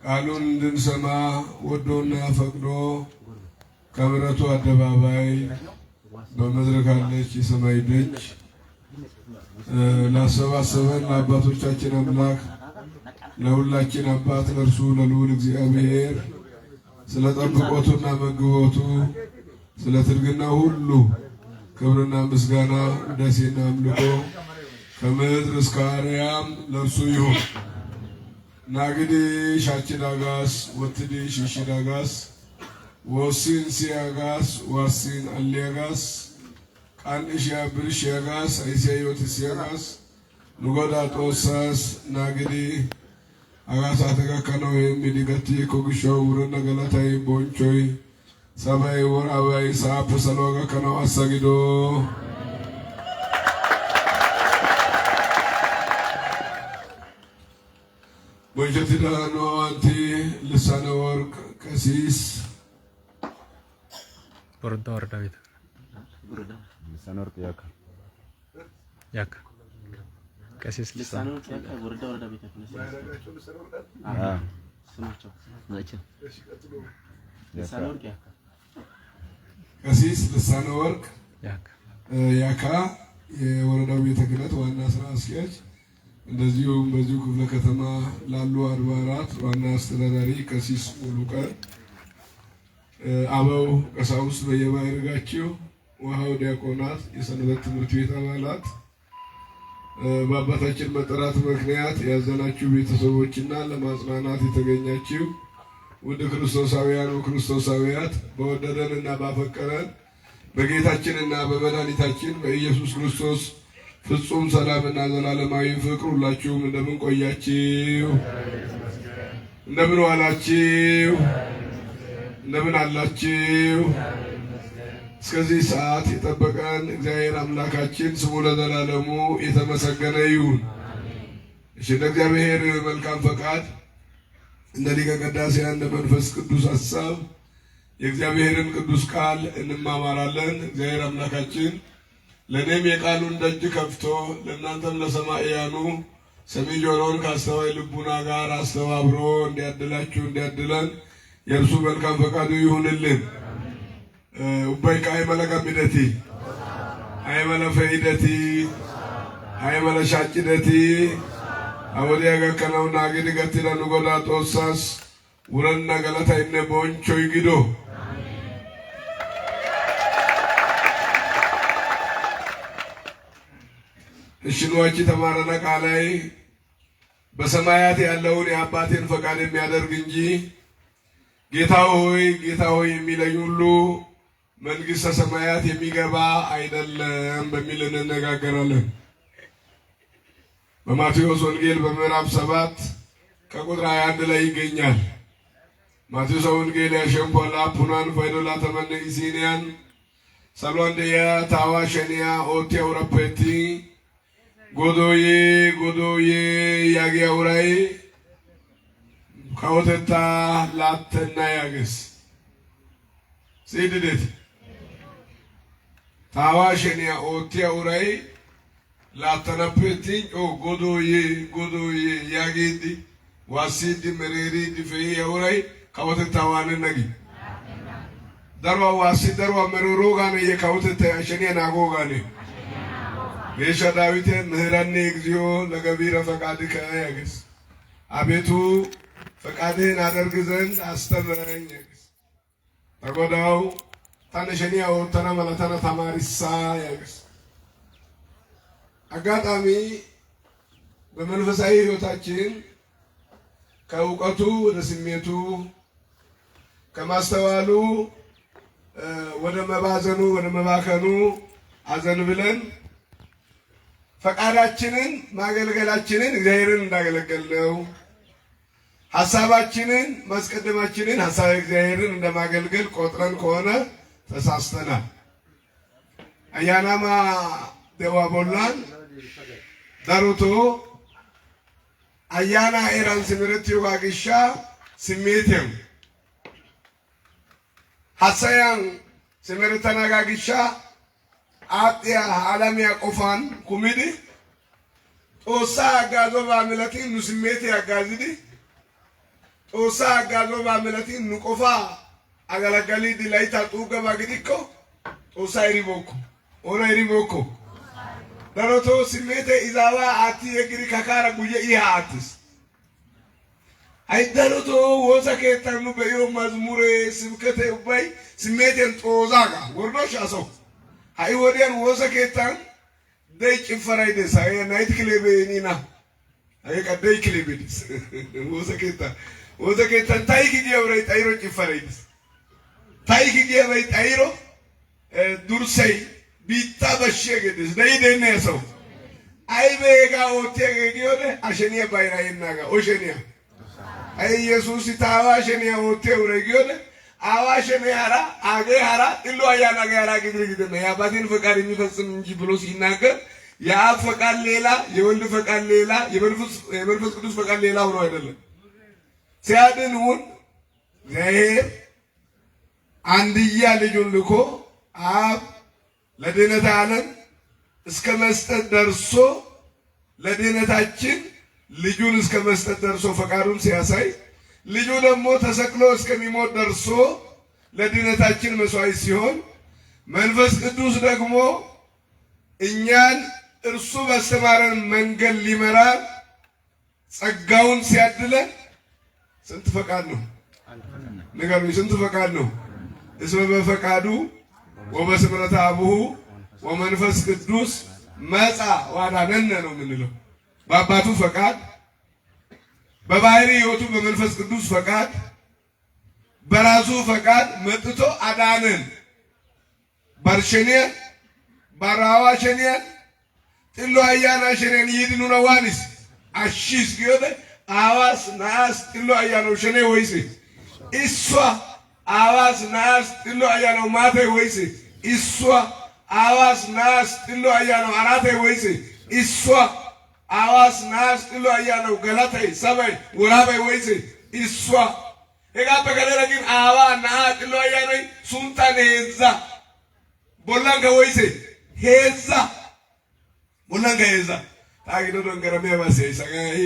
ቃሉን እንድንሰማ ወዶና ፈቅዶ ከምሕረቱ አደባባይ በመድረክ አለች የሰማይ ደጅ ላሰባሰበን ለአባቶቻችን አምላክ ለሁላችን አባት ለእርሱ ለልዑል እግዚአብሔር ስለ ጠብቆቱና መግቦቱ ስለ ትርግና ሁሉ ክብርና ምስጋና ውዳሴና አምልኮ ከምድር እስከ አርያም ለእርሱ ይሁን። ናግዲ ሻችዳጋስ ወትዲ ሽሽዳጋስ ወሲን ሲያጋስ ዋሲን አሊያጋስ ቃንሽያ ብርሽያጋስ አይሲያዮት ሲያጋስ ንጎዳ ጦሳስ ናግዲ አጋሳተ ጋከነው የሚዲገቲ ኮግሾው ውረና ገላታይ ቦንቾይ ሰባይ ወራባይ ሳፕ ሰሎጋ ከነው አሰግዶ ወጀትዳኖ አንቲ ልሳነ ወርቅ ቀሲስ ወረዳ ቤት ልሳነ ወርቅ ያካ ቀሲስ ልሳነ ወርቅ ያካ ወረዳ ቤት ስማቸው ልሳነ ወርቅ ያካ ቀሲስ ልሳነ ወርቅ ያካ የወረዳው ቤተ ክህነት ዋና ስራ አስኪያጅ እንደዚሁም በዚሁ ክፍለ ከተማ ላሉ አድባራት ዋና አስተዳዳሪ ቀሲስ ሙሉቀን አበው ቀሳውስት በየማዕረጋቸው ውሃው ዲያቆናት የሰንበት ትምህርት ቤት አባላት በአባታችን መጠራት ምክንያት ያዘናችሁ ቤተሰቦችና ለማጽናናት የተገኛችሁ ውድ ክርስቶሳውያን ወክርስቶሳውያት በወደደንና ባፈቀረን በጌታችንና በመድኃኒታችን በኢየሱስ ክርስቶስ ፍጹም ሰላምና ዘላለማዊ ፍቅር ሁላችሁም እንደምን ቆያችሁ? እንደምን ዋላችሁ? እንደምን አላችሁ? እስከዚህ ሰዓት የጠበቀን እግዚአብሔር አምላካችን ስሙ ለዘላለሙ የተመሰገነ ይሁን። እሺ፣ እንደ እግዚአብሔር መልካም ፈቃድ እንደ ሊቀ ቅዳሴያን እንደ መንፈስ ቅዱስ ሐሳብ የእግዚአብሔርን ቅዱስ ቃል እንማማራለን። እግዚአብሔር አምላካችን ለኔም የቃሉን ደጅ ከፍቶ ለእናንተም ለሰማዕያኑ ሰሚ ጆሮን ከአስተዋይ ልቡና ጋር አስተባብሮ እንዲያድላችሁ እንዲያድለን የእርሱ መልካም ፈቃዱ ይሁንልን። ኡባይካ አይመለከ ሚደቲ አይመለ ፈይደቲ አይመለ ሻጭደቲ አወዲያ ገከነው ናግዲ ገትለ ንጎዳ ጦሳስ ውረና ገለታ ይነ ቦንቾ ይግዶ እሽኑዋች ተማረነ ቃላይ በሰማያት ያለውን የአባቴን ፈቃድ የሚያደርግ እንጂ ጌታ ሆይ የሚለኝ ሁሉ መንግሥተ ሰማያት የሚገባ አይደለም በሚል እንነጋገራለን። በማቴዎስ ወንጌል በምዕራፍ 7 ከቁጥር 21 ላይ ይገኛል። ማቴዎስ ወንጌል ያሸምፖላ ፑናን ፋይዶላ ተመነ ኢሲኒያን ሰሎንደያ ታዋሸኒያ ኦቴ አውራፔቲ ጎዶዬ ያጊያውራይ ካውተታ ላተና ያገስ ሲድደት ታዋሸኒያ ኦቴ አውራይ ላተናፔቲ ጎዶዬ ያጊዲ ዋሲዲ መሬሪ ዲፈይ አውራይ ካውተታ ዋነ ነጊ ደርዋ ዋሲ ደርዋ መሮሮ ጋነ የካውተታ ያሸኒያ ናጎ ጋነ የሻ ዳዊት ምህረኔ እግዚኦ ለገቢረ ፈቃድከ ያግስ አቤቱ ፈቃድህን አደርግ ዘንድ አስተምረኝ ያግስ ተጎዳው ታነሸኒያው ተናመላታና ተማሪሳ ያግስ አጋጣሚ በመንፈሳዊ ሕይወታችን ከእውቀቱ ወደ ስሜቱ ከማስተዋሉ ወደ መባዘኑ ወደ መባከኑ አዘን ብለን ፈቃዳችንን ማገልገላችንን እግዚአብሔርን እንዳገለገልነው ሐሳባችንን ማስቀደማችንን ሐሳብ እግዚአብሔርን እንደማገልገል ቆጥረን ከሆነ ተሳስተናል። አያናማ ደዋቦላን ዳሩቶ አያና ኤራን ስምረት ይዋግሻ ስሜቴም ሐሳያን ስምረት ተናጋግሻ አጥያ ዓለሚያ ቆፋን ኩሚዲ ጦሳ አጋዞ ባመለቲ ኑስሜት ያጋዝዲ Osa gazo bamelati nukofa agalagali dilaita tuga bagidiko osa iriboko ona iriboko daroto simete izawa ati egiri kakara guye ihatis ay daroto wosa ketanu beyo mazmure simkete ubay simete tozaga wordo shaso ay wodian wosa ketan dey ciffaray des ay night club nina ay ka dey club des wosa ketan tayki gebray tayro ciffaray des tayki gebray tayro dursay bitta bashege des dey deneso ay bega otege giode ashenia bayra inaga oshenia ay Jesus tawa ashenia oteure giode awashenia hara age hara illo ayana gara gidrigide ya badin ፈቃድ የሚፈጽም እንጂ ብሎ ሲናገር ያ ፈቃድ ሌላ የወልድ ፈቃድ ሌላ የመንፈስ ቅዱስ ፈቃድ ሌላ ሆኖ አይደለም ሲያድኑን እግዚአብሔር አንድያ ልጁን ልኮ አብ ለድነት ዓለም እስከ መስጠት ደርሶ ለድነታችን ልጁን እስከ መስጠት ደርሶ ፈቃዱን ሲያሳይ ልጁ ደግሞ ተሰቅሎ እስከሚሞት ደርሶ ለድነታችን መስዋዕት ሲሆን መንፈስ ቅዱስ ደግሞ እኛን እርሱ በስተማረን መንገድ ሊመራ ጸጋውን ሲያድለን ስንት ፈቃድ ነው ንገሩኝ ስንት ፈቃድ ነው እስመ በፈቃዱ ወበስምረተ አቡሁ ወመንፈስ ቅዱስ መጻ ዋዳነነ ነው የምንለው በአባቱ ፈቃድ በባህሪ ሕይወቱ በመንፈስ ቅዱስ ፈቃድ በራሱ ፈቃድ መጥቶ አዳነን ባርሸኒያ ባራዋሸኒያ ጥሎ አያና ሸኔን ይድኑ ነው ዋንስ አሺስ ገደ አዋስ ናስ ጥሎ አያና ሸኔ ወይስ ኢሷ አዋስ ናስ ጥሎ አያና ማቴ ወይስ ኢሷ አዋስ ናስ ጥሎ አያና አራቴ ወይስ ኢሷ አዋስ ናስ ጥሎ አያና ገላቴ ሰበይ ወራበ ወይስ ኢሷ ሄጋ በገለለ ግን አዋ ና ጥሎ አያና ሱንታን ሄዛ ቦላንጋ ወይስ ሄዛ ቦላንጋ ሄዛ ታግዶ ደንገረሜ ባሰ ሰጋይ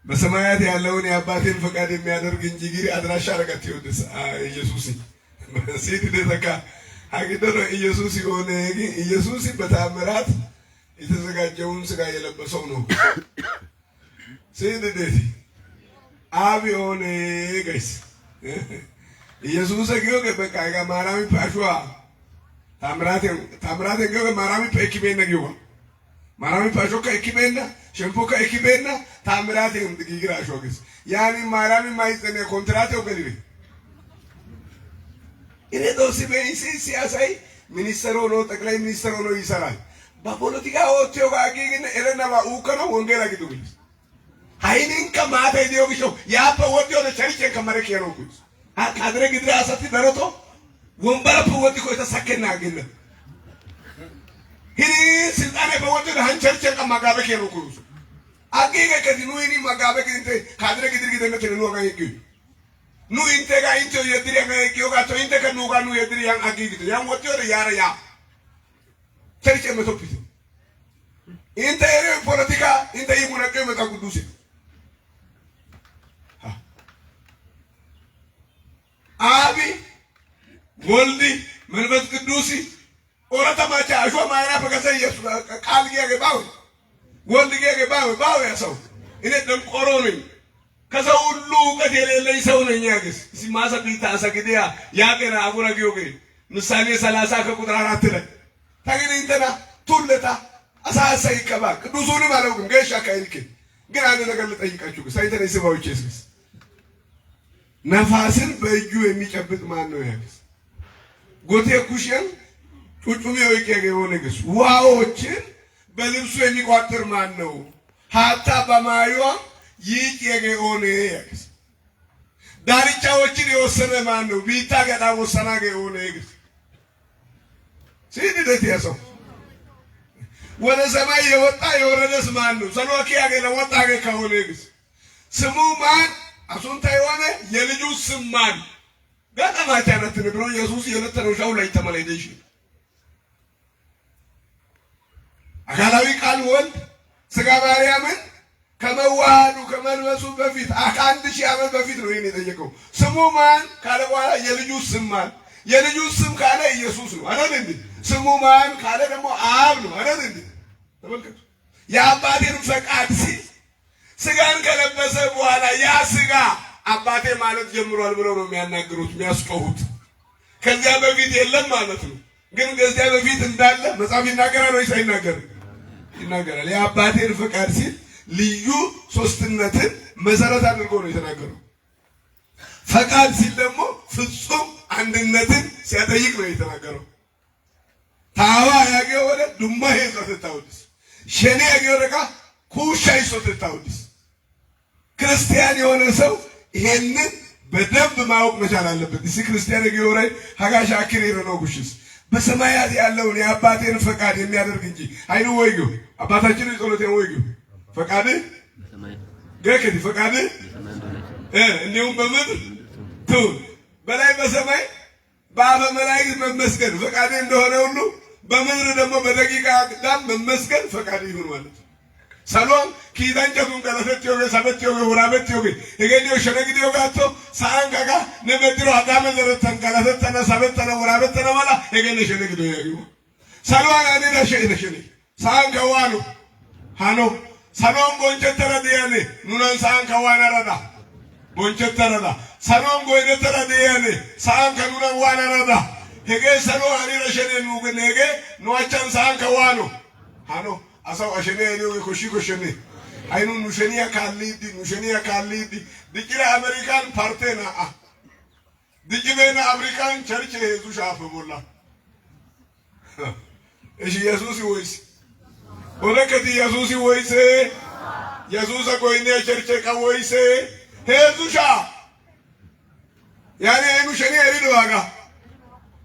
በሰማያት ያለውን የአባቴን ፈቃድ የሚያደርግ እንጂ ግሪ አድራሻ ረቀት ይወድስ ኢየሱስ ሲት ደተካ አግዶ ኢየሱስ ሆነ ግን ኢየሱስ በታምራት የተዘጋጀውን ስጋ የለበሰው ነው ሲት ደቲ አብ ሆነ ጋይስ ኢየሱስ ገው በቃ ማራሚ ፓሽዋ ታምራት ገው ማራሚ ፔኪቤና ገው ማራሚ ፓሾካ ኤኪቤና ሸምፖካ ኤኪቤና ታምራት እንድጊግራ ሾግስ ያኒ ማራሚ ማይዘነ ኮንትራት ወገሊቤ እኔ ዶሲ በኢሲ ሲያሳይ ሚኒስተር ሆኖ ጠቅላይ ሚኒስተር ሆኖ ይሰራል በፖለቲካ ወጥቶ ጋጊግን ኤለናባ ኡከኖ ወንጌላ ግዱብል ሃይኒን ከማታ ዲዮግሾ ያፈ ወጥቶ ለቸርቸን ከመረክ ያሮኩት አካድረ ግድራ አሰቲ ደረቶ ወንበረ ወጥቶ የተሰከና አገለ ሂኒ ስልጣኔ በወጥቶ ለሃንቸርቸን ከማጋበክ ያሮኩት አገገ ከዲኑ ይኒ ማጋበክ እንተ ካድረ ግድር ግደነት ነው ጋይኩ ኑ እንተ ጋ እንተ የድሪ ጋይኩ ጋቶ እንተ ከኑ ጋ ኑ የድሪ ያን አገግት ያን ወጥቶ ያረያ ቸርቸ መቶፒት እንተ ፖለቲካ እንተ ይሙነቀ መጣ ቅዱስ አቢ ወልዲ መንፈስ ቅዱስ ኦራታ ማቻ አሾ ማይራ በከሰ ኢየሱስ ቃል ገባው ወልዲ ገባው ባው ያሰው እኔ ደንቆሮ ነኝ ከሰው ሁሉ እውቀት የሌለኝ ሰው ነኝ ያግስ ሲማሰብታ ሰግዲያ ያገራ አቡራ ጊዮገ ምሳሌ 30 ከቁጥር 4 ላይ ታገኝ እንተና ቱለታ አሳሳይ ከባ ቅዱሱን ማለት ነው ገሻ ካይልክ ግን አንድ ነገር ልጠይቃችሁ ሳይተነ ሲባውቼስ ነፋስን በእጁ የሚጨብጥ ማን ነው ያግስ ጎቴ ኩሽን ጩጩሜው ይቀገው ንግስ ዋዎችን በልብሱ የሚቋጥር ማን ነው ሀታ በማዩ ይቀገው ያግስ ዳርቻዎችን የወሰነ ማን ነው ቢታ ገዳ ወሰና ገው ያግስ ሲድደት ያሰው ወደ ሰማይ የወጣ የወረደስ ማን ነው ሰሎኪ ያገለ ወጣ ከሆነ ያግስ ስሙ ማን አሱንታ የሆነ የልጁ ስም ማን ጋጣማቻነት ነው ኢየሱስ የለተነው ሻው ላይ ተመለደሽ አካላዊ ቃል ወልድ ስጋ ማርያምን ከመዋሃዱ ከመልበሱ በፊት ከአንድ ሺህ ዓመት በፊት ነው ይሄን የጠየቀው። ስሙ ማን ካለ በኋላ የልጁ ስም ማን? የልጁ ስም ካለ ኢየሱስ ነው አይደል እንዴ? ስሙ ማን ካለ ደግሞ አብ ነው አይደል እንዴ? ተመልከቱ። የአባቴን ፈቃድ ሲል ስጋን ከለበሰ በኋላ ያ ስጋ አባቴ ማለት ጀምሯል ብለው ነው የሚያናግሩት የሚያስጮሁት። ከዚያ በፊት የለም ማለት ነው። ግን ከዚያ በፊት እንዳለ መጽሐፍ ይናገራል ወይስ አይናገርም? ይናገራል። የአባቴን ፈቃድ ሲል ልዩ ሶስትነትን መሰረት አድርጎ ነው የተናገረው። ፈቃድ ሲል ደግሞ ፍጹም አንድነትን ሲያጠይቅ ነው የተናገረው። ታዋ ያገው ወደ ዱማ ሄሶተታውድስ ሸኔ ያገው ረጋ ኩሻ ሄሶተታውድስ ክርስቲያን የሆነ ሰው ይሄንን በደንብ ማወቅ መቻል አለበት። እዚህ ክርስቲያን ያገው ላይ ሀጋሻ አክሪር ነው ጉሽስ በሰማያት ያለውን የአባቴን ፈቃድ የሚያደርግ እንጂ አይኑ ወይጉ አባታችን ጸሎት ወይጉ ፈቃድ ገከዲ ፈቃድ እንዲሁም በምድር ትሁን በላይ በሰማይ በአፈ መላእክት መመስገን ፈቃድ እንደሆነ ሁሉ በምድር ደግሞ በደቂቃ አዳም መመስገን ፈቃድ ይሁን ማለት ነው። ሰሎን ኪዳንጨቱን ከለፈትዮ ሰበትዮ ወራበትዮ እገዲዮ ሸነግዲዮ ጋቶ ሳንጋጋ ነመድሮ አዳም ዘረተን ከለፈተነ ሰበተነ ወራበተነ ማላ እገነ ሸነግዲዮ ያዩ ሰሎን አኔዳ ሸነሸኔ ሳንጋዋኑ ሃኖ ሰሎን ቦንቸተረ ዲያኔ ኑናን ሳንጋዋና ረዳ ቦንቸተረዳ ሰሎን ጎይነተረ ዲያኔ ሳንጋኑና ዋና ረዳ ሄጌ ሰሎን አኔዳ ሸኔ ኑገ ሄጌ ኑዋቻን ሳንጋዋኑ ሃኖ አሳው አሸኔ ያለው ኮሺ ኮሸኔ አይኑ ኑሸኒያ ካሊዲ ዲቂላ አሜሪካን ፓርቴና ዲቂቤና አፍሪካን ቸርች ሄዙ ሻፈ ሞላ እሺ ኢየሱስ ወይስ ወለከቲ ኢየሱስ ወይስ ኢየሱስ ጎይኔ ቸርች ቀወይስ ሄዙ ሻ ያኔ አይኑ ሸኔ ያለው ዋጋ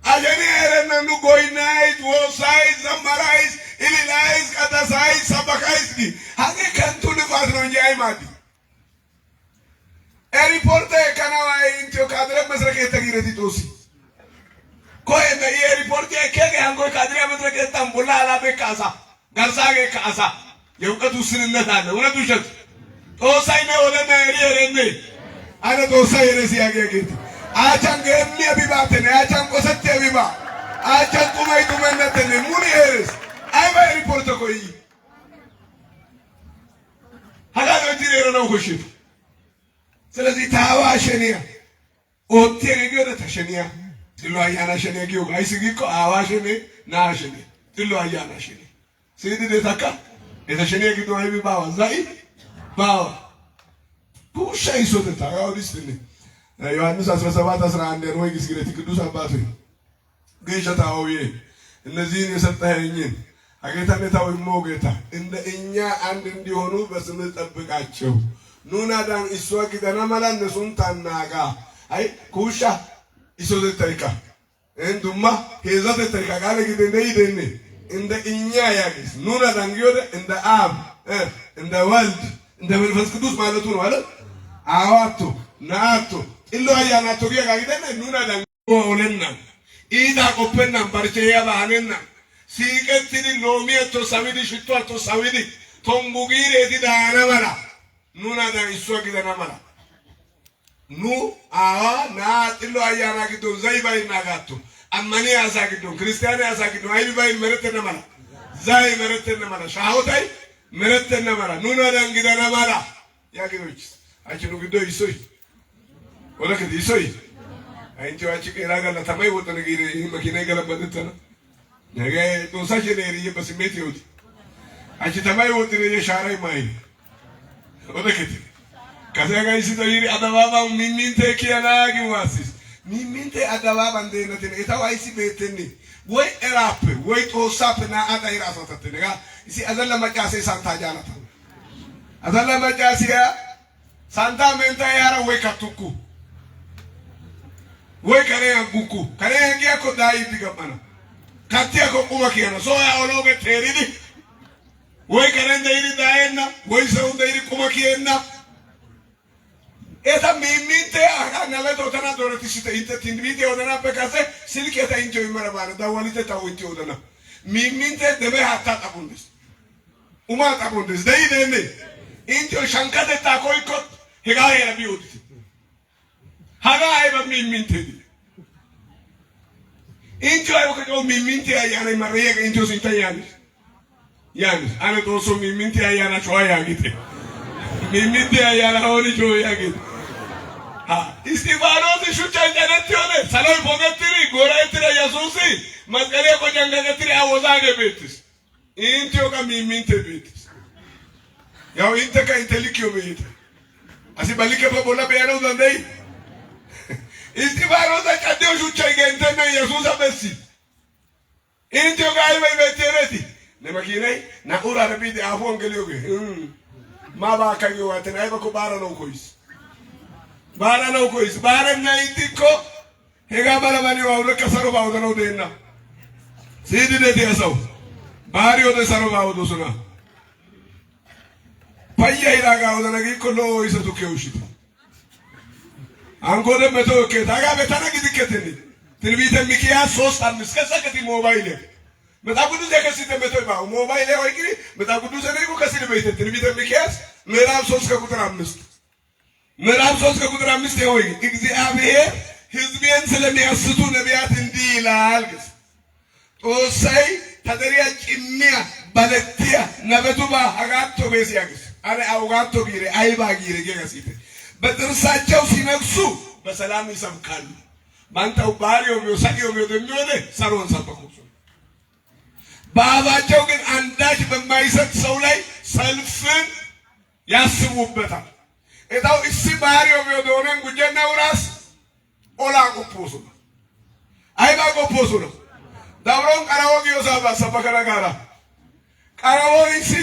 አጀኔ ያረነኑ ጎይናይት ወሳይት ዘማራይት ኢሊላይስ ቀደሳይስ ሰበካይስ ዲ ሀገ ከንቱ ልፋት ነው እንጂ አይማዲ ኤሪፖርት ከናዋይ ኢንቲዮ ካድረ መስረክ የተጊረቲ ጦሲ ኮይ በይ ኤሪፖርት ከገ አንጎ ካድረ መስረክ ተንቡላ አላበ ካሳ ጋርሳገ ካሳ የውቀቱ ስንነት አለ ወለዱ ሸት ጦሳይ ነው ወለና ኤሪየረኔ አለ ጦሳይ ረሲ ያገገት አቻን ገሚ ቢባተነ አቻን ቆሰተ ቢባ አቻን ቁማይ ቁመነተነ ሙኒ ኤርስ አይባ ሪፖርት ኮይ ሀላሎ ዲሬሮ ነው ኮሽፍ ስለዚህ ታዋሸኒያ ኦቴ ነገር ተሸኒያ ጥሎ አያና ሸኒያ ጊዮ አይስጊኮ አዋሸኔ ናሸኔ ጥሎ አያና ሸኔ ሲዲ ደታካ የተሸኒያ ጊዶ አይቢ ባዋ ዛይ ባዋ ኩሻ ይሶተታ ያውዲስኒ ዮሐንስ 17:11 ወይ ግስግረቲ ቅዱስ አባቱ ገይሸታው እነዚህን የሰጠኸኝን አጌታነታው ሞጌታ እንደ እኛ አንድ እንዲሆኑ በስም ጠብቃቸው ኑናዳን ኢስዋቂ ደናማላ ነሱን ታናጋ አይ ኩሻ ኢሶዘታይካ እንዱማ ሄዘተታይካ ጋለ ግደንደይደነ እንደ እኛ ያግስ ኑናዳን ጊዮደ እንደ አብ እንደ ወልድ እንደ መንፈስ ቅዱስ ማለቱ ነው አይደል? አዋቶ ናቶ ኢሎ አያናቶ ቢያ ጋግደነ ኑናዳን ወለና ኢዳ ቆፈና ባርቸያ ባሃነና ሲቀጥኒ ሎሚያቶ ሳሚዲ ሽቷቶ ሳሚዲ ቶምቡጊሬ ዲዳና ማላ ኑናዳን ኢስዋቂ ደናማላ ኑ አዋ ና ጥሎ አያና ግዶ ዘይባይ ናጋቶ አማኒ ያሳግዶ ክርስቲያን ያሳግዶ አይባይ መረተና ማላ ዛይ መረተና ማላ ሻውታይ መረተና ማላ ኑናዳን ግዳና ማላ ያግዶች አችኑ ግዶ ይሶይ ወለከ ይሶይ አይንጆ አቺ ከራጋላ ተማይ ወጠነ ጊዜ መኪና ገለበተና ነገ ጦሳሽ ነሪ በስሜት ይወጥ አቺ ተማይ ወጠነ የሻራይ ማይ ወለከ ከዛጋይ ሲተይሪ አደባባ ሚሚንቴ ኪያናጊ ዋሲስ ሚሚንቴ አደባባ እንደነተ እታዋይሲ ቤተኒ ወይ ኤራፕ ወይ ጦሳፕና አዳይ ራሳተተነጋ እሲ አዘለ መጫሴ ሳንታ ጃናታ አዘለ መጫሲያ ሳንታ ሜንታ ያራ ወይ ካቱኩ ወይ ከሬ አንጉኩ ከሬ አንጊያ ኮዳይ ዲገማና ካቲያ ኮቁማ ኪያና ሶ ያኦሎገ ቴሪዲ ወይ ከሬ እንደይሪ ዳይና ወይ ሰው እንደይሪ ቁማ ኪያና eta miminte aganale totana dorati sita intin video dana pekase silketa injo imarabana dawalite tawinjo dana miminte debe hatta tabundis uma tabundis dei dene Intio shankate ta koikot hega ya biuti. Haga ay ba miminte. Intio ay ko miminte ayana Maria intio sinta yanis. Yanis ana to so miminte ayana choya gite. Miminte ayana oni choya gite. Ha istifanos shucha janatione saloi bogatiri goraitira yasusi masgale ko jangatiri awozage betis. Intio ka miminte betis. Yao inte ka intelikio betis. Asi balike pa bola beano dandai. Istifanos kadeo shucha gente me yasusa besi. Intio ka ai mai betireti. Ne makinai na ura rabidi afon gelioge. Ma ba ka yo atena ai ba ko bara no kois. Bara no kois. Bara na itiko. Hega bara mani wa ura kasaro ba udano dena. Sidi de dia sau. Bari o de saro ba udo suna. Payya ira ga udana gi ko lo isa to ke ushita. Ango de meto ke daga betana gi diketeni. Tilbite mikiya sos tan miskasa ke ti mobile. Metagudu de kasi te meto ba mobile hoy ki metagudu se ne ko kasi le bete tilbite mikiya ምዕራፍ 3 ከቁጥር 5 ምዕራፍ 3 ከቁጥር 5 ሆይ እግዚአብሔር ሕዝቤን ስለሚያስቱ ነቢያት እንዲህ ይላል ጦሳይ ተደሪያ ጭሚያ ባለቲያ ነበቱባ አጋቶ በሲያግስ አረ አውጋቶ ጊሬ አይባ ጊሬ ገሲተ በጥርሳቸው ሲነክሱ በሰላም ይሰብካሉ ማንተው ባሪው ሚወሳቂው ሚወደሚወደ ሰሮን ሰበኩ በአፋቸው ግን አንዳች በማይሰጥ ሰው ላይ ሰልፍን ያስቡበታል እታው እሲ ባሪው ሚወደውን ጉጀና ወራስ ኦላ ቆፖሱ አይባ ቆፖሱ ነው ዳብሮን ቀራወግ ይወሳባ ሰበከራ ጋራ ቀራወግ እሲ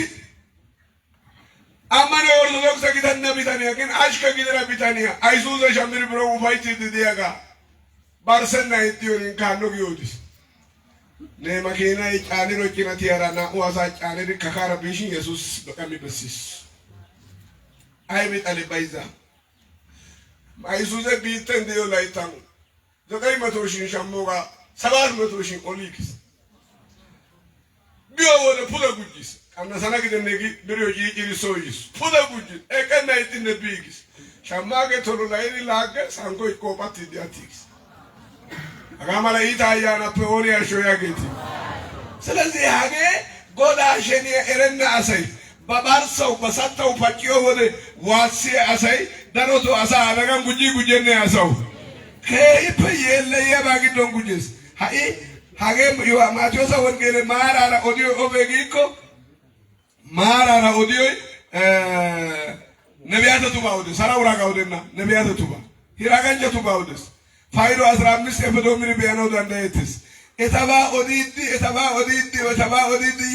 አማነ ኦርቶዶክስ ጊታና ቢታኒያ ግን አሽከ ጊደራ ቢታኒያ አይሱዘ ሸምሪ ብሮ ፋይቲ ዲዲያጋ ባርሰና ይቲዮን ካኖ ጊዮዲስ ne makina icaniro kinatiara na uasa caniri kakara bishin Jesus bakami besis ai bit ali baiza ai suze biten dio laitan zokai matoshin shamoga sabar matoshin olix bio wona puda gujis amna sana gidennegi birioji iri soyis puda gujis e kana itine bigis shamage tolu laini lagge sango ikopati diatix agamala ita na peori ashoya geti ስለዚህ ሀገ ጎዳሸኔ ኤረና አሳይ በባርሰው በሰጠው ፈቂዮ ወደ ዋሲ አሳይ ደሮቶ አሳ አረጋን ጉጂ ጉጀነ ያሳው ከይፈ የለየ ባግዶን ጉጂስ ሃይ ሀገ ማቴዎስ ወንጌል ማራራ ኦዲዮ ኦቤጊኮ ማራራ ኦዲዮ ነቢያተ ቱባውደ ሰራውራ ጋውደና ነቢያተ ቱባ ሂራጋንጀ ቱባውደስ ፋይዶ 15 የፈዶሚሪ ቢያነው ዳንዳይትስ etaba odidi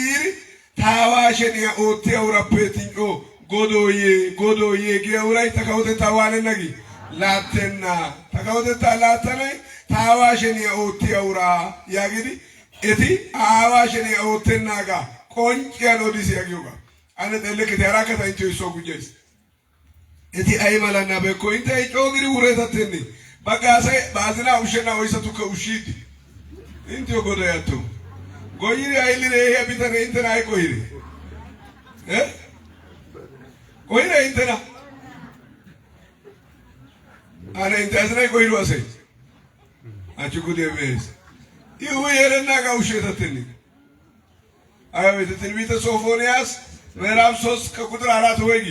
yiri tawashenia ote urapetingo godoye geurai takawte tawane nagi latenna takawte talatane tawashenia ote ura yagidi eti awashenia ote naga konkian odisi yagiuga ane deleke terakata incho iso gujes eti aymala nabe ko inte chogiri uretateni bagase bazina ushena oisa tuka ushidi Intio godayato. Goyiri ailire he bitare intena ay goyiri. Goyiri intena. Ana intazna goyiru ase. Achukude mes. Iu yerena ga ushetateni. Ayo ትንቢተ ሶፎንያስ ምዕራፍ 3 ከቁጥር 4 ወጊ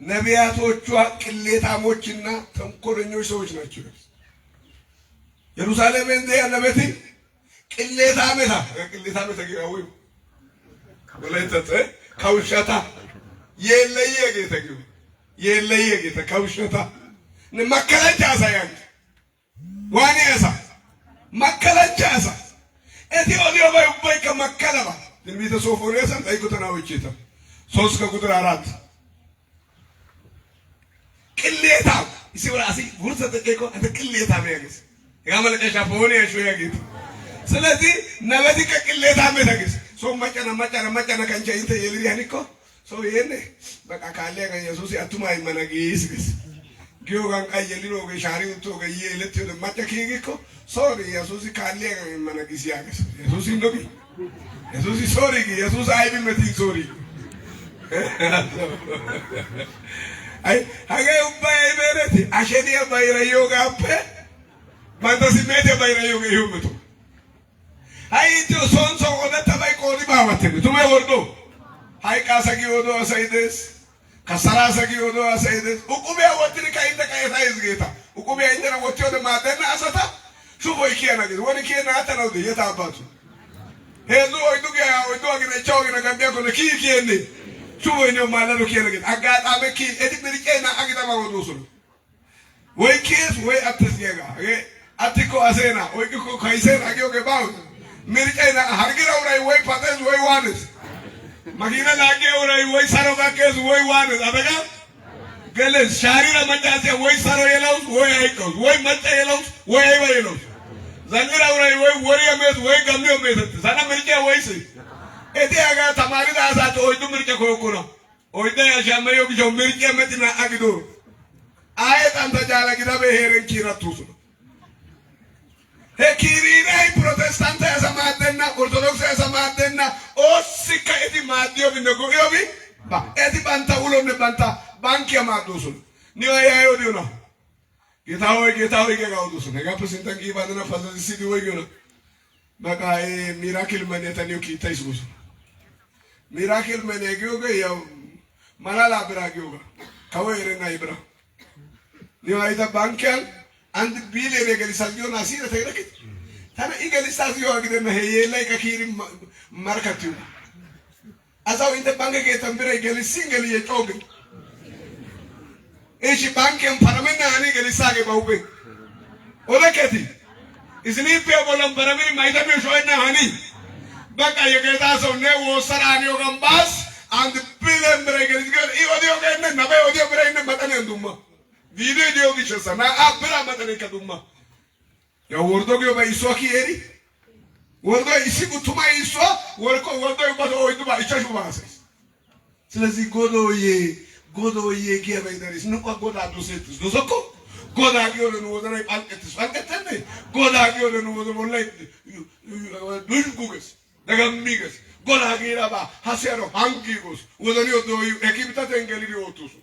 ነቢያቶቹ ቅሌታሞችና ተንኮለኞች ሰዎች ናቸው። ኢየሩሳሌም እንደ ያነበቲ ቅሌታ መታ ገው ወለተተ ካውሻታ የለየ ጌታ ካውሻታ ነመከለቻ ሳያን ዋኔ ያሳ መከለቻ ያሳ እቲ ኦዲዮ ባይ ከመከለባ ትንቢተ ሶፎንያስ አይኩተናውጪታ 3 ከቁጥር 4 ቅሌታ ሲወራሲ ጉርሰ ተቀቆ አንተ ቅሌታ ነው ያመለከሻ ሆነ ያሾያ ጌታ ስለዚህ ነብይ ከቅሌታ መተግስ ሶ መጨና ከንቻ እንተ የልሪያኒኮ ሶ ይሄኔ በቃ ካለ ኢየሱስ ያቱማ ይመነጊስ ግስ ጊዮጋን ቀየሊኖ ገሻሪው ቶ ገየ ለተ ማጨኪጊኮ ሶሪ ኢየሱስ ካለ ይመነጊስ ያገስ ኢየሱስ እንደቢ ኢየሱስ ሶሪ ኢየሱስ አይቢ መቲ ሶሪ አይ ሀገር ባይ በረት አሸዲ ባይራዮ ጋፕ ማንተስ ሜቴ ባይራዮ ይሁምቱ አይ ሶንሶ ወደ ተባይ ቆዲ ባወተን ቱመ ወርዶ አይ ካሰጊ ወዶ አሳይደስ ከሰራሰጊ ወዶ አሳይደስ ኡቁቢያ ወጥሪ ካይንተ ካይታ ይዝጌታ ኡቁቢያ እንደና ወጥቶ ወደ ማደና አሰታ ሹቦ ይኪያና ግን ወደ ኪያና አተናው የታባቱ ሄዞ ወይዱ ጋ ወይዱ አግነቻው ግን ጋቢያ ኮነ ኪኪየኔ ሹቦ ነው ማለሉ ኪያና ግን አጋጣሚ ኪ እድቅ ድርቄና አግዳማ ወዶ ሱሉ ወይ ኪስ ወይ አትስየጋ አትኮ አሴና ወይ ኮ ካይሴና አጊዮ ገባው ምርቄና ሀርግራው ላይ ወይ ፓተዝ ወይ ዋንስ ማኪና ላጌው ላይ ወይ ሰሮጋከዝ ወይ ዋንስ አበጋ ገለስ ሻሪራ መጫሴ ወይ ሰሮ የለው ወይ አይቀው ወይ መጣ የለው ወይ አይበለው ዘንግራው ላይ ወይ ወሪያመት ወይ ገምኔው መተት ሰና ምርቄ ወይስ እቴያጋ ተማሪ ዳሳቶ ወይ ምርቄ ኮኩራ ወይ ዳ ያሻመዮ ቢጆ ምርቄ መጥና አግዶ አይጣን ተጃላ ግዳ በሄረን ኪራቱስ ሄኪሪናይ ፕሮቴስታንት ያሰማደና ኦርቶዶክስ ያሰማደና ኦሲካ እቲ ማዲዮ ቢነጎዮቢ ባ እቲ ባንታ ውሎነ ባንታ ባንክ ያማዶሱ ኒዮ ያዮ ዲዮና ጌታው ገጋውዱሱ ነጋ ፕሬዝዳንት ይባልና ፈዘዚ ሲዲ ወይ ገና በቃ ሚራክል መኔታኒዮ ኪታይስቡሱ ሚራክል መኔጊዮገ ያው ማላላ ብራጊዮጋ ከወይረና ይብራ ኒዮ አይታ ባንክያል አንድ ቢሊየን የገሊሳዚዮ ናሲረ ተይረክ ታና ኢገሊሳዚዮ አግደና ሄየላይ ከኪሪ ማርካቲው አዛው እንደ ባንክ ከተምብረ ገሊሲንገል የጮግ እሺ ባንክም ፓርላሜንት አኒ ገሊሳገ ባውበ ኦለከቲ እስኒ ፔቦለም ፓርላሜንት ማይተም ሾይና አኒ በቃ የጌታ ሰው ነው ወሰራኒዮ ገምባስ አንድ ቢሊየን ብረ ገሊስገል ኢኦዲዮ ገነ ነባ ኦዲዮ ብረ እነ መጠነ እንዱማ ቪዲዮ ዲዮ ቢቸሰና አብራ መጠነ ከዱማ ያው ወርዶ ገው ባይሶኪ ኤሪ ወርዶ ይሲቁ ቱማ ይሶ ወርቆ ወርዶ ይባቶ ወይዱ ባይቻሹ ባሰ ስለዚህ ጎዶዬ ጌበይደሪስ ንቆ ጎዳ ዱሴት ዱሶኮ ጎዳ ጊዮን ወዘናይ ጳልቀተነ ጎዳ ጊዮን ወዘሞላይ ዱልጉገስ ደጋሚገስ ጎዳ ጊራባ ሐሰሮ አንጊጎስ ወዘኒዮ ዶዩ ኤኪብታ ተንገሊሪ ወጡሱ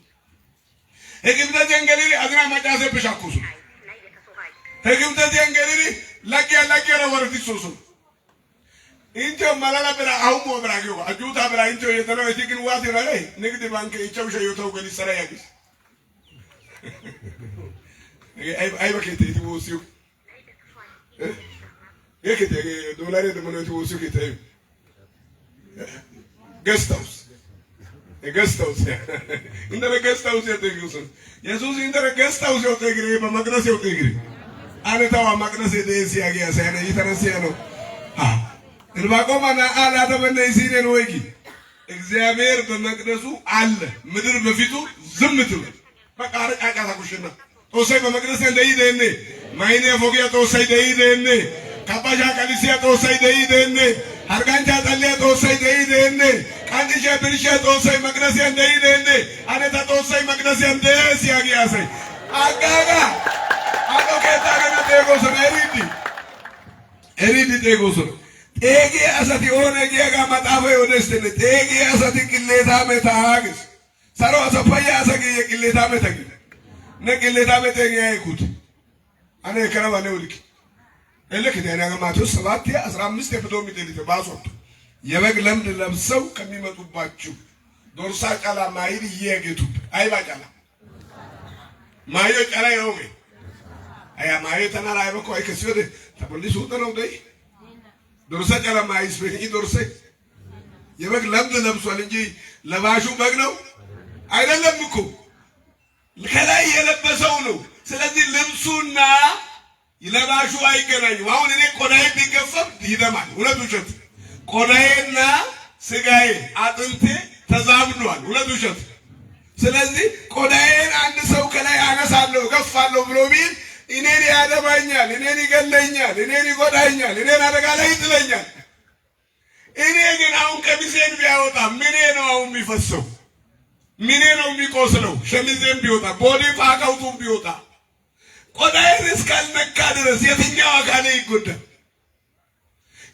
ኤኪብታ ተንገሊሪ አዝና ማጫሰ በሻኩሱ ኤኪብታ ተንገሊሪ ለቂያ ወርቲሶሱ ኢንጆ ማላላ ብራ አሁን ወብራጊዮ አጁታ ብራ ኢንጆ የተለው እቲግን ዋት ይላል ንግድ ባንክ ይቻውሽ ይወጣው ገሊ ሰራ ያግስ አይ በከተ ይወሲው የከተ ዶላር ደመኖ ይወሲው ከታይ ገስታውስ እንደ ገስታውስ ያተግዩስ ኢየሱስ እንደ ገስታውስ ያተግሪ በመቅደስ ያተግሪ አነታው መቅደስ ደስ ያጊያ ሳይነ ይተነሲያ ነው እንባቆማና አላ ተበነይሲኔ ነው ወይቂ እግዚአብሔር በመቅደሱ አለ ምድር በፊቱ ዝም ትበል በቃ አረቃቃ ታኩሽና ጦሰይ በመቅደስ እንደይደኔ ማይኔ ፎጊያ ጦሰይ ደይደኔ ካባጃ ቀሊሲያ ጦሰይ ደይደኔ አርጋንቻ ጠልያ ጦሰይ ደይደኔ ቃንዲሸ ብርሸ ጦሰይ መቅደስ እንደይደኔ አነታ ጦሰይ መቅደስ እንደስ ያጊያሰይ አጋጋ አቆከታ ገና ደጎስ ኤሪዲ ደጎስ ኤጌ አሰቲ ኦነ ጌጋ ማጣፈ ወደስተነ ኤጌ አሰቲ ቅሌታ መታግስ ሰሮ አሰፋያ አሰጊ ቅሌታ መታግ ነቅሌታ መታግ ያይኩት አኔ ከረባ ነው ልክ እልክ ደና ማቴዎስ 7:15 የፍዶ ሚደሊተ ባሶት የበግ ለምድ ለብሰው ከሚመጡባችሁ ዶርሳ ጫላ ማይል ይየገቱ አይባ ጫላ ማዮ ጫላ ይወገ አያ ማዮ ተናራ አይበኮ አይከሲወደ ተፖሊሱ ተነው ደይ ዶርሳ ጫላ ማይስ በይ ዶርሳ የበግ ለምድ ለብሷል እንጂ ለባሹ በግ ነው አይደለም እኮ ከላይ የለበሰው ነው ስለዚህ ልብሱና ይለባሹ አይገናኙም አሁን እኔ ቆዳዬ ቢገፈፍ ይደማል ሁለቱ ሸት ቆዳዬና ስጋዬ አጥንቴ ተዛምዷል ሁለቱ ሸት ስለዚህ ቆዳዬን አንድ ሰው ከላይ አነሳለሁ ገፋለሁ ብሎ ቢል እኔን ያደባኛል እኔን ይገለኛል እኔን ይጎዳኛል እኔን አደጋ ላይ ይጥለኛል እኔ ግን አሁን ቀሚሴን ቢያወጣ ምኔ ነው አሁን የሚፈሰው ምኔ ነው የሚቆስለው ሸሚዜን ቢወጣ ቦዲ ፋቃውቱን ቢወጣ ቆዳዬን እስካልነካ ድረስ የትኛው አካሌ ይጎዳል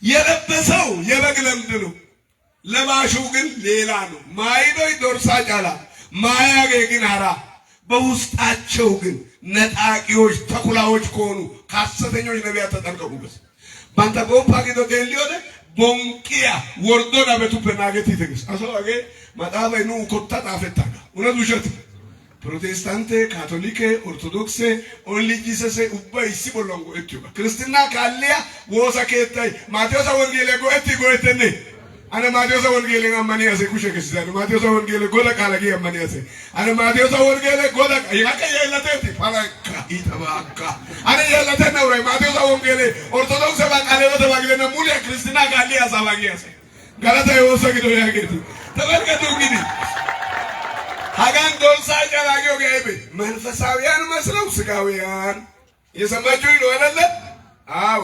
የለበሰው የበግ ለምድ ነው ለባሹ ግን ሌላ ነው። ማይዶይ ዶርሳ ጫላ ማያገ ግን አራ በውስጣቸው ግን ነጣቂዎች ተኩላዎች ከሆኑ ከሐሰተኞች ነቢያት ተጠንቀቁበት። ባንተ ቦምፓ ጊዶ ሊሆነ ቦንቂያ ወርዶና በቱ በናገት ይተግስ አሰዋገ ማጣባይ ነው ኮታ ጣፈታጋ እውነት ውሸት ፕሮቴስታንት ካቶሊክ ኦርቶዶክስ ኦንሊ ጂሰስ ኡባይ ሲቦሎንጎ እትዩ ክርስትና ካሊያ ወሰከታይ ማቴዎስ ወንጌል ጎእትኔ አነ ማቴዎስ ወንጌል አማኒ ያሰ ኩሸከስዳን ማቴዎስ ወንጌል ጎዳ ካላጊ አማኒ ያሰ አነ ማቴዎስ ወንጌል ጎዳ ያከ የለተቲ ፋላካ ይተባካ አነ የለተ ነው ማቴዎስ ወንጌል ኦርቶዶክስ ባቃሌሎ ተባግለና ሙሉ ክርስትና ካሊያ ሳባጊ ያሰ ጋላታ ይወሰግዶ ያገቲ ተበርከቱ እንግዲህ ሀጋን ዶልሳ ጫላጊው ጋይብ መንፈሳዊያን መስለው ስጋዊያን የሰማችሁ ይሆናል። አዎ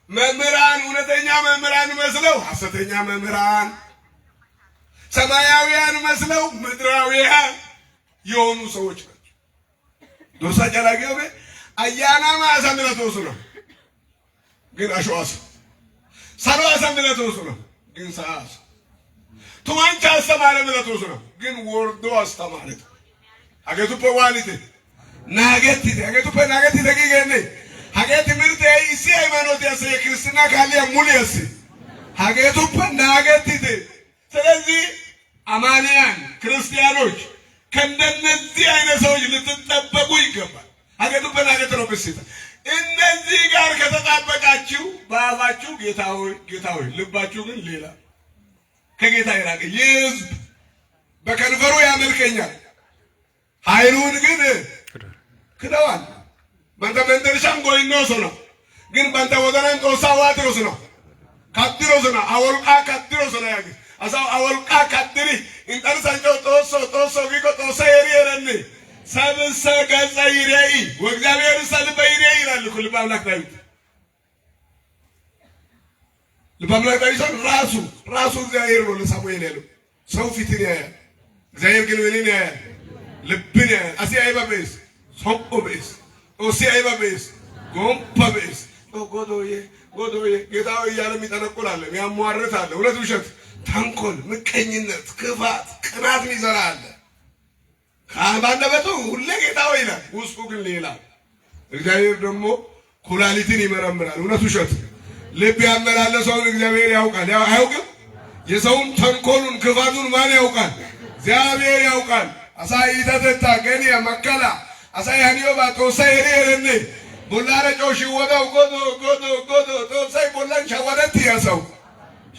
መምህራን እውነተኛ መምህራን መስለው ሐሰተኛ መምህራን፣ ሰማያዊያን መስለው ምድራዊያን የሆኑ ሰዎች ናቸው። ዶልሳ ጫላጊው አያና ማሰምለቶስ ነው ግን አሸዋስ ሰሮ አሰምለቶስ ነው ግን ሰዓት ቱማንቻ አስተማረ ምለቶስ ነው ግን ወርዶ አስተማረ አገቱ በዋሊት ናገት አገቱ በናገት ደቂቀኔ ሀገት ምርት አይሲ ሃይማኖት ያሰ ክርስትና ካሊያ ሙሊያስ ሀገቱ በናገት ስለዚህ አማንያን ክርስቲያኖች ከእንደነዚህ አይነት ሰዎች ልትጠበቁ ይገባል። ሀገቱ በናገት ነው በሲታ እነዚህ ጋር ከተጣበቃችሁ በአፋችሁ ጌታ ሆይ ልባችሁ ግን ሌላ ከጌታ ይራቅ። የሕዝብ በከንፈሩ ያመልከኛል ኃይሉን ግን ክደዋል። ባንተ መንደርሻም ጎይኖስ ነው ግን ባንተ ወደረን ጦሳ ዋትሮስ ነው ካድሮስ ነው አወልቃ ካድሮስ ነው ያግ አሳው አወልቃ ካድሪ እንጠርሳንጆ ጦሶ ጊቆ ጦሳ የሪየረን ሰብሰ ገጸ ይሬይ ወእግዚአብሔር ሰልበ ይሬይ ይላል ልብ አምላክ ዳዊት። ልብ አምላክ ዳዊት ራሱ እግዚአብሔር ነው ለሳሙኤል ያለው ሰው ፊትን ያያል እግዚአብሔር ግን ወይኔን ያያል ልብን ያያል። አሲ አይባበስ ሶቆበስ ኦሲ አይባበስ ጎምፓበስ ጎዶዬ ጌታው እያለ የሚጠነቁላል የሚያሟርታል እውነት ውሸት ተንኮል ምቀኝነት ክፋት ቅናት ይዘራል። ካባነበቱ ሁሌ ጌታው ይላል ውስጡ ግን ሌላ። እግዚአብሔር ደግሞ ኩላሊትን ይመረምራል እውነት ውሸት ልብ ያመላለሰውን እግዚአብሔር ያውቃል። አያውቅም? የሰውን ተንኮሉን ክፋቱን ማን ያውቃል? እግዚአብሔር ያውቃል። አሳይተታ ገኒያ መከላ አሳያኒዮ ባቶሳይ ሬረኔ ቦላረ ጮሽ ወዳው ጎዶ ቶሳይ ቦላን ሻዋደት ያሰው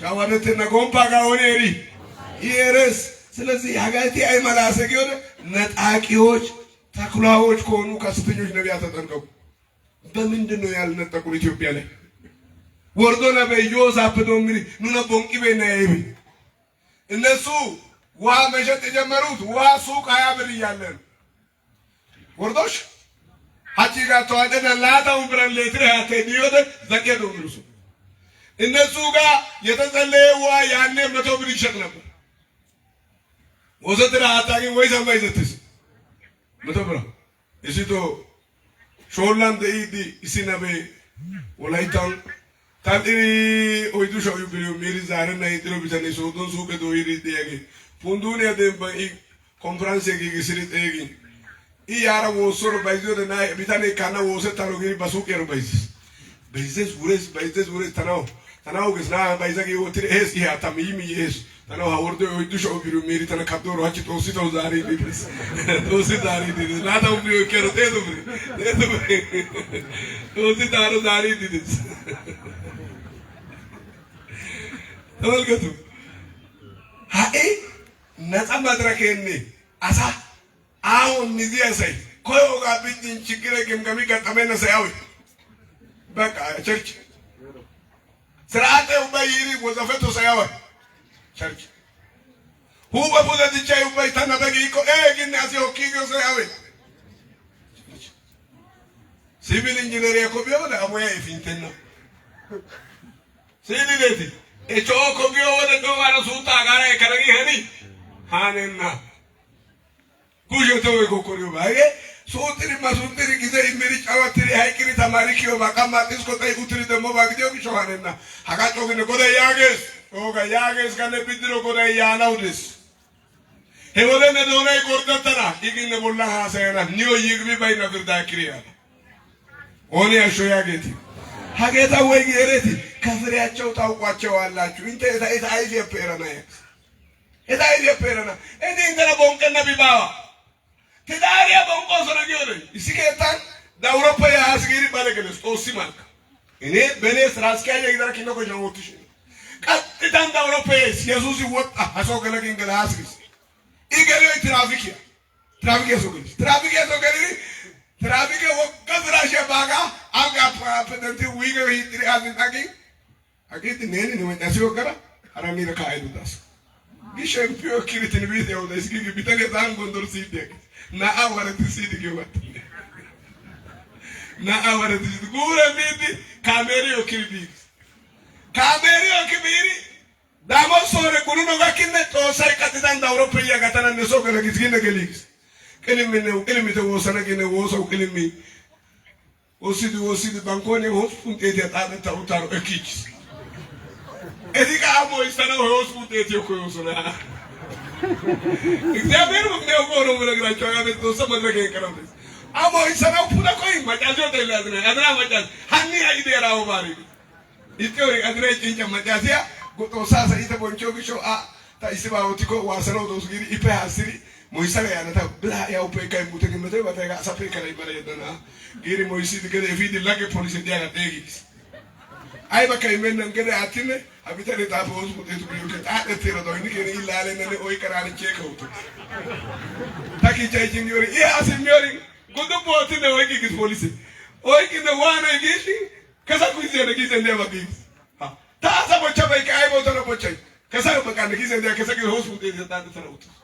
ሻዋደት ነጎምፓ ጋውኔሪ ይረስ ስለዚህ ያጋቲ አይመላሰ ጊዮነ ነጣቂዎች ተኩላዎች ከሆኑ ከሐሰተኞች ነቢያት ተጠንቀቁ። በምንድን ነው ያልነጠቁ ኢትዮጵያ ላይ ወርዶ ነብዮ ሳፍዶ ምሪ ኑና ቦንቂ በናይብ እነሱ ውሃ መሸጥ የጀመሩት ውሃ ሱቅ 20 ብር እያለ ወርዶሽ ሀጂ ጋር ተዋደና ላታው ብረን ሌትር ያተዲዮደ ዘቀዶ ምሩሱ እነሱ ጋር የተጸለየ ውሃ ያኔ 100 ብር ይሸጥ ነበር። ወዘተራ አጣቂ ወይ ሰማይዘትስ 100 ብር እሲቶ ሾላን ደይዲ ኢሲናበ ወላይታን ታዲሪ ኦይዱ ሻው ቢዩ ሜሪ ዛሬና ይድሮ ቢተኔ ሶዶን ሱቅ ዶይሪ ዲያጌ ፑንዱኒያ ደምባይ ኮንፈረንስ የጊግስሪ ጤጊ ኢያራ ወሶር ባይዞ ደና ቢታኔ ካና ወሰታሮ ጊሪ ባሱቅ የሩ ባይዘስ ውሬስ ተናው ግስና ባይዘጊ ወትሪ ኤስ ይያ ታሚሚ ኤስ ተናው ሀወርዶ ኦይዱ ሻው ቢዩ ሜሪ ተና ካዶሮ አቺ ጦሲታው ዛሬ ዲፕስ ጦሲ ዛሬ ዲፕስ ናታው ቢዩ ከረቴ ጦሲ ታሮ ዛሬ ዲፕስ ተመልከቱ። ሃይ ነፃ መድረከኔ አሳ አሁን ሚዚያ ሳይ ኮዮ ጋቢን ችግር ገምገሚ ገጠመነ ሳይው በቃ ቸርች ስራአቴው ባይሪ ወዘፈቶ ሳይው ቸርች ሁባ ቦዳ ዲቻዩ ባይ ታናታጊ ኮ ግን አሲዮ ኪጎ ሳይው ሲቪል ኢንጂነር ያኮቢዮ ለአሞያ ይፊንተና ሲቪልቲ echo kogio wada dogara suta gara karagi hani hanenna kujo to gokorio bage sutri masutri gize imeri chawatri haikiri tamari kiyo makama tisko tai utri demo bagdio ki shohanenna haga chogine goda yages oga yages kan bidiro ko dai yanawdis he wala ne donay kordatana igine bolla hasayna niyo yigbi bayna firda kiriya oni asho yageti ሀገታ ወይ ገሬቲ ከፍሬያቸው ታውቋቸዋላችሁ እንተ እታ አይዚ ፔረና እታ አይዚ ፔረና እንዴ እንደና ቦንቀና ቢባዋ ተዳሪያ ቦንቆ ሰረገረ ይስከታን ዳውሮፓ ያስገሪ ባለገለስ ጦሲ ማርካ እኔ በኔ ስራ አስኪያጅ ይደረክ ነው ኮጆውትሽ ቀጥታን ዳውሮፓ ኢየሱስ ይወጣ አሶ ገለግን ገላስግስ ይገሬ ትራፊክ ያሶገሪ ትራፊክ ወቀፍራሽ ባጋ አጋ ፕራፕደንት ዊገ ይጥሪ አዝንታቂ አቂት ነን ነው ወጣሲው ገራ አራሚ ለካይዱ ዳስ ጊሸምፒዮ ክሪትን ቢት ያው ለስጊ ቢተለ ታን ጎንዶር ሲደ ና አወረት ሲድ ገወት ና አወረት ሲድ ጉረ ቢት ካሜሪዮ ክቢሪ ዳሞሶረ ኩኑኖ ጋኪነ ጦሳይ ቀጥታን ዳውሮፓ ያጋታና ነሶ ገለግዝጊነ ገሊግስ ቅልሚ ተወሰነ ግን ወሰው ቅልሚ ወሲድ ባንኮኔ ሆስፑን ጤት ያጣለ ታውታሩ እኪች እዲጋ አሞ ይሰነው ሆስፑን ጤት ይኮዩሱና እግዚአብሔር ነው ቆሮ ብለግራቸው ያበት ተወሰነ መድረክ ይቀርብ አሞ ይሰነው ፑላ ቆይ ማጫጆ ተላዝነ አድራ ማጫዝ ሃኒ አይዴራው ባሪ ኢትዮጵያ አድራ ጭንጨ ማጫዚያ ጎጦሳ ሰይተ ቦንቾ ግሾ ታይስባውቲኮ ዋሰነው ዶስጊሪ ኢፓሃሲሪ moisale anata bla ya upeka mutege mete batega sapeka la ibara yedana giri moisi digere vidi lage police dia na degi ai baka imena ngere atine abitare ta bo su tetu biyo ta de tira do ni gere ilale nane oi karane cheka uto taki chai jingori ya asinyori godo boti ne oi gis police oi kine wana gishi kasa kuize ne gize ndeba gis ta sa bocha bai kai bo to no bocha kasa baka ne gize ndeba kasa ke hospital de ta tara uto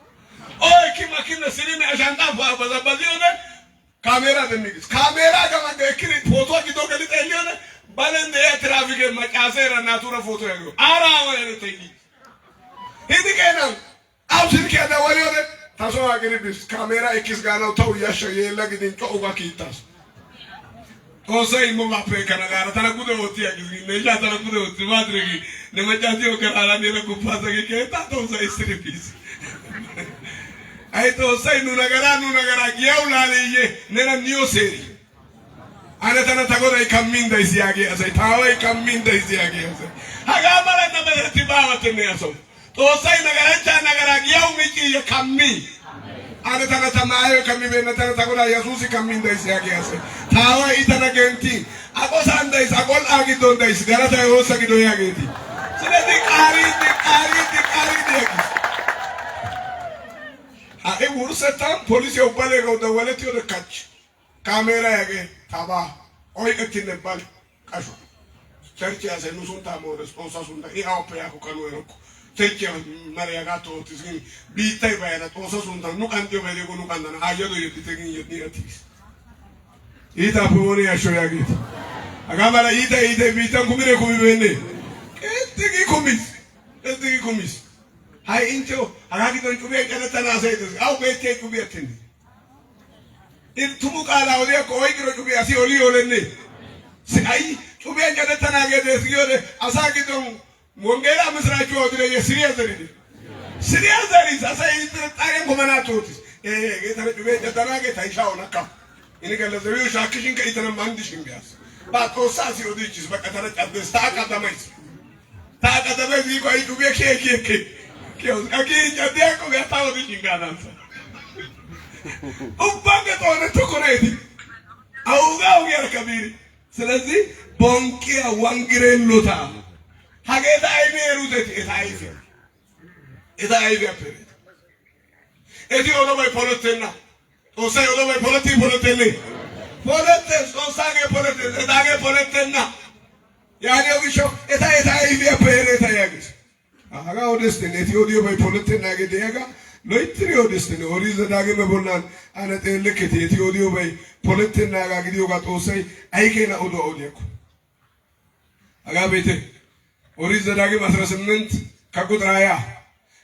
oy kimakine sirine ajanda bazabaziyone kamera demigis kamera gamande kiri foto gido gelite elione balende ya traffic makasera natura foto yago ara wale teyi hidigena awsin keda walione taso agiri bis kamera ikis gana taw yasha yela gidin to ugakitas osay mo mape kana gara tana kude oti agiri neja tana kude oti madregi ne majati o kala ne la kupasa ke keta to sai stripis ai to sai nu nagara giau laliye nena niyo seri ana tana tagora ikaminda isiage asai tawa ikaminda isiage asai haga mara na beti bawa tene aso to sai nagara giau miki yakammi ana tana tamayo kammi bena tana tagora yesusi kaminda isiage asai tawa itana genti akosanda is akol agi donda is garata yosa gido yageti sine kari e ursetan police obale go da waleti o de catch camera yage taba oi etine bal kasho cerchi ase no sunta mo responsa sunta e aupe ya ko kanu eroko cerchi maria gato tisini bitai ba era to so sunta no kan dio bele go no kan na ayo do yeti tegin yeti atis ita pumoni ya sho yage agamara ita bitan kumire kumibene etigi kumis hai injo agagi don kubiya kana tana sai des au bete kubiya tini in tumu kala ode ko oi giro kubiya si oli olenne si ai kubiya kana tana ge des yore asagi don mongera misracho odire ye siriya zari sai tare ko mana totis ge tare kubiya tana ge taisha ona kam ini gele zewi shakishin ka itana mandishin gas ba to sasi odichis ba katara tabde sta kadamais ko ai kubiya ke aqui já deu com a tal de enganança o banco todo tocorete auga o era kabiri selezi bonke a wangre lota hageta ai meru de eta ai apere eti ono vai polotena o sai ono vai polotene o sage polotena dage polotena yani o bisho eta ai apere eta yagis aga odestene etiyodio bay politena gedega loitri odestene oriza dage me bonan ana telekete etiyodio bay politena ga gidio ga tosai aikena odo odeko aga bete oriza dage 18 kakutraya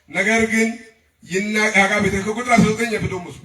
ነገር ግን ይና aga bete kakutra 19 ብዶሙስ